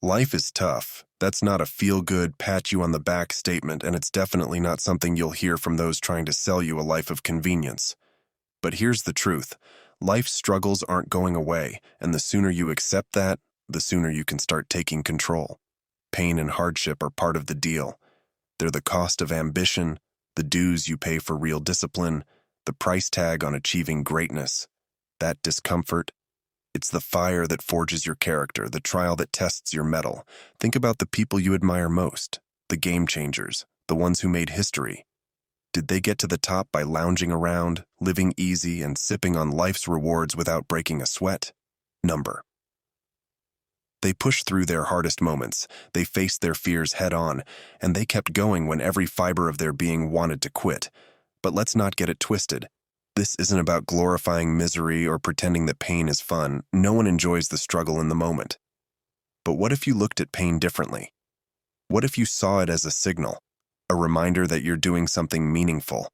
Life is tough. That's not a feel-good, pat-you-on-the-back statement, and it's definitely not something you'll hear from those trying to sell you a life of convenience. But here's the truth. Life's struggles aren't going away, and the sooner you accept that, the sooner you can start taking control. Pain and hardship are part of the deal. They're the cost of ambition, the dues you pay for real discipline, the price tag on achieving greatness. That discomfort, it's the fire that forges your character, the trial that tests your mettle. Think about the people you admire most, the game changers, the ones who made history. Did they get to the top by lounging around, living easy, and sipping on life's rewards without breaking a sweat? Number. They pushed through their hardest moments, they faced their fears head-on, and they kept going when every fiber of their being wanted to quit. But let's not get it twisted. This isn't about glorifying misery or pretending that pain is fun. No one enjoys the struggle in the moment. But what if you looked at pain differently? What if you saw it as a signal, a reminder that you're doing something meaningful,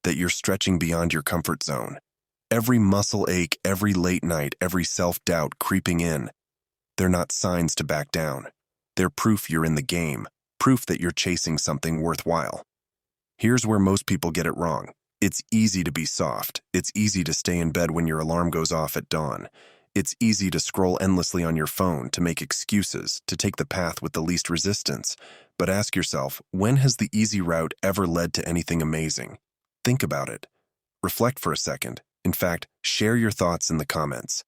that you're stretching beyond your comfort zone? Every muscle ache, every late night, every self-doubt creeping in, they're not signs to back down. They're proof you're in the game, proof that you're chasing something worthwhile. Here's where most people get it wrong. It's easy to be soft. It's easy to stay in bed when your alarm goes off at dawn. It's easy to scroll endlessly on your phone, to make excuses, to take the path with the least resistance. But ask yourself, when has the easy route ever led to anything amazing? Think about it. Reflect for a second. In fact, share your thoughts in the comments.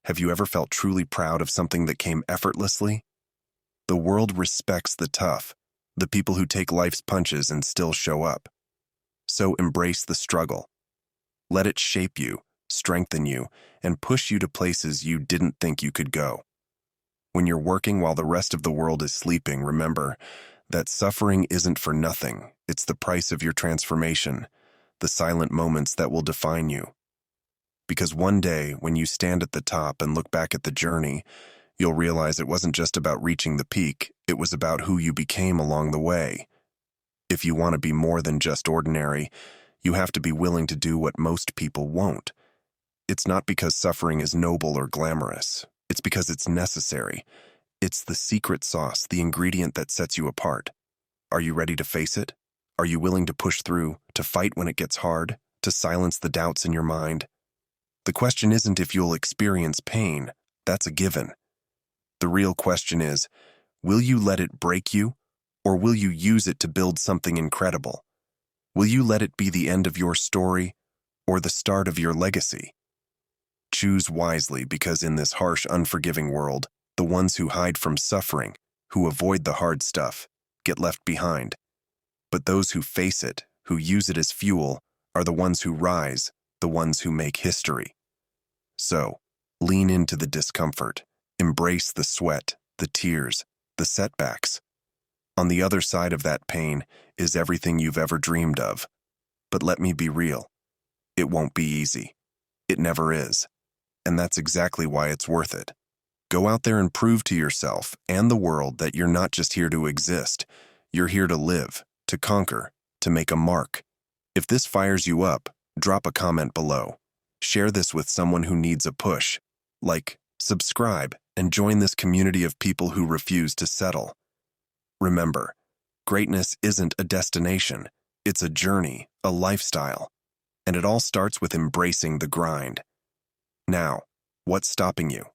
Have you ever felt truly proud of something that came effortlessly? The world respects the tough, the people who take life's punches and still show up. So embrace the struggle. Let it shape you, strengthen you, and push you to places you didn't think you could go. When you're working while the rest of the world is sleeping, remember that suffering isn't for nothing. It's the price of your transformation, the silent moments that will define you. Because one day, when you stand at the top and look back at the journey, you'll realize it wasn't just about reaching the peak, it was about who you became along the way. If you want to be more than just ordinary, you have to be willing to do what most people won't. It's not because suffering is noble or glamorous. It's because it's necessary. It's the secret sauce, the ingredient that sets you apart. Are you ready to face it? Are you willing to push through, to fight when it gets hard, to silence the doubts in your mind? The question isn't if you'll experience pain. That's a given. The real question is, will you let it break you, or will you use it to build something incredible? Will you let it be the end of your story, or the start of your legacy? Choose wisely, because in this harsh, unforgiving world, the ones who hide from suffering, who avoid the hard stuff, get left behind. But those who face it, who use it as fuel, are the ones who rise, the ones who make history. So, lean into the discomfort, embrace the sweat, the tears, the setbacks. On the other side of that pain is everything you've ever dreamed of. But let me be real. It won't be easy. It never is. And that's exactly why it's worth it. Go out there and prove to yourself and the world that you're not just here to exist. You're here to live, to conquer, to make a mark. If this fires you up, drop a comment below. Share this with someone who needs a push. Like, subscribe, and join this community of people who refuse to settle. Remember, greatness isn't a destination. It's a journey, a lifestyle. And it all starts with embracing the grind. Now, what's stopping you?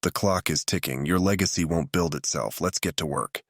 The clock is ticking. Your legacy won't build itself. Let's get to work.